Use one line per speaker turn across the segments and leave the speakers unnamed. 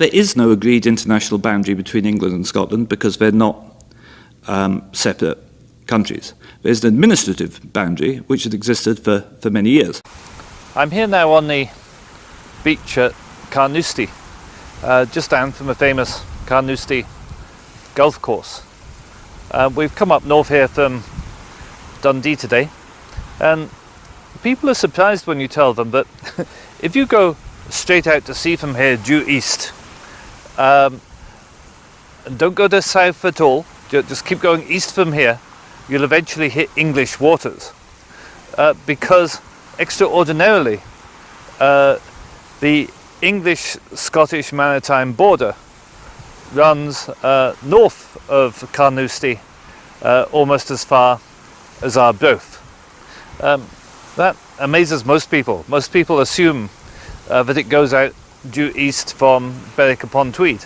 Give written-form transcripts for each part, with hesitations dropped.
There is no agreed international boundary between England and Scotland because they're not separate countries. There's an administrative boundary which has existed for many years.
I'm here now on the beach at Carnoustie, just down from the famous Carnoustie golf course. We've come up north here from Dundee today, and people are surprised when you tell them that if you go straight out to sea from here due east, and don't go to south at all, just keep going east from here, you'll eventually hit English waters, because extraordinarily the English-Scottish maritime border runs north of Carnoustie almost as far as Arbroath. That amazes most people. Most people assume that it goes out due east from Berwick-upon-Tweed,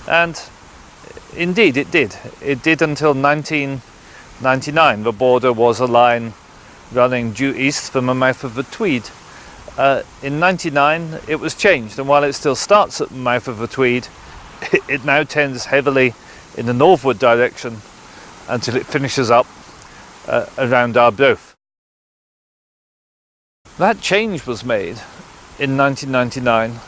and indeed it did. It did until 1999. The border was a line running due east from the mouth of the Tweed. In 1999 it was changed, and while it still starts at the mouth of the Tweed, it now tends heavily in the northward direction until it finishes up around Arbroath. That change was made in 1999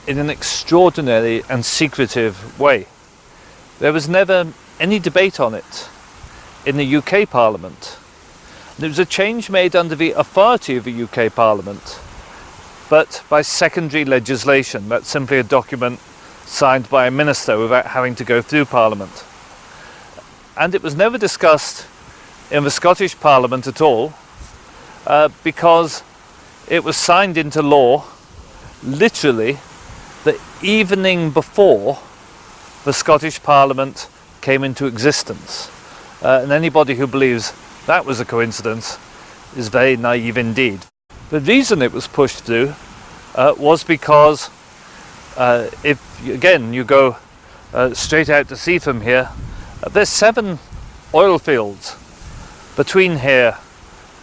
in an extraordinary and secretive way. There was never any debate on it in the UK Parliament. There was a change made under the authority of the UK Parliament, but by secondary legislation. That's simply a document signed by a minister without having to go through Parliament. And it was never discussed in the Scottish Parliament at all, because it was signed into law literally the evening before the Scottish Parliament came into existence. And anybody who believes that was a coincidence is very naive indeed. The reason it was pushed through was because if again you go straight out to sea from here, there's 7 oil fields between here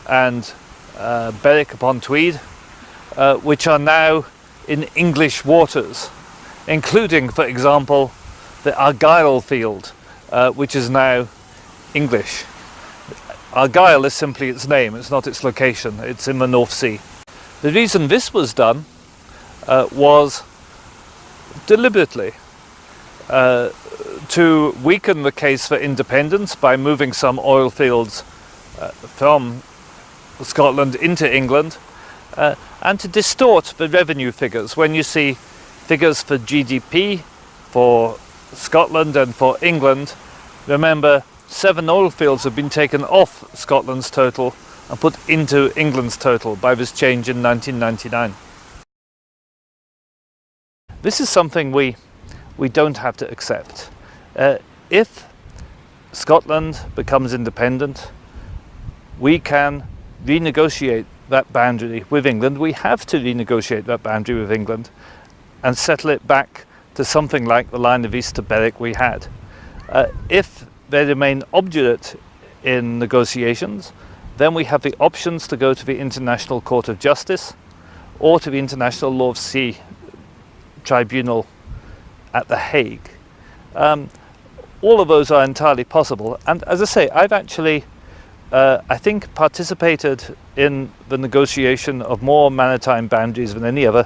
and Berwick-upon-Tweed, which are now in English waters, including, for example, the Argyll field, which is now English. Argyll is simply its name, it's not its location, it's in the North Sea. The reason this was done was deliberately to weaken the case for independence by moving some oil fields from Scotland into England, and to distort the revenue figures. When you see figures for GDP for Scotland and for England, remember 7 oil fields have been taken off Scotland's total and put into England's total by this change in 1999. This is something we don't have to accept. If Scotland becomes independent, we can renegotiate that boundary with England. We have to renegotiate that boundary with England and settle it back to something like the line of east to Berwick we had. If they remain obdurate in negotiations, then we have the options to go to the International Court of Justice or to the International Law of Sea Tribunal at The Hague. All of those are entirely possible, and as I say, I've actually I think participated in the negotiation of more maritime boundaries than any other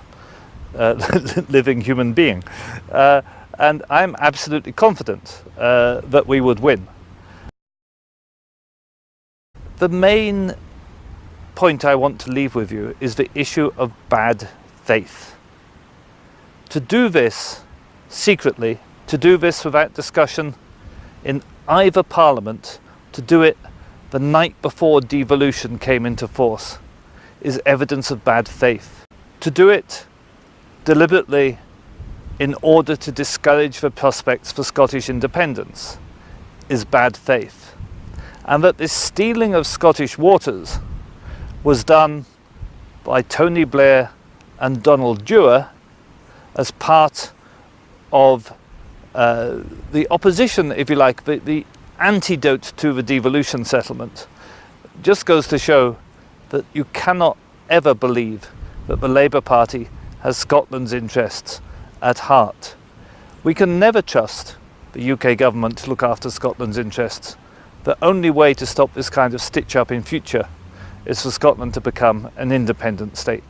living human being, and I'm absolutely confident that we would win. The main point I want to leave with you is the issue of bad faith. To do this secretly, to do this without discussion in either parliament, to do it the night before devolution came into force, is evidence of bad faith. To do it deliberately in order to discourage the prospects for Scottish independence is bad faith. And that this stealing of Scottish waters was done by Tony Blair and Donald Dewar as part of the opposition, if you like, the antidote to the devolution settlement, just goes to show that you cannot ever believe that the Labour Party has Scotland's interests at heart. We can never trust the UK government to look after Scotland's interests. The only way to stop this kind of stitch-up in future is for Scotland to become an independent state.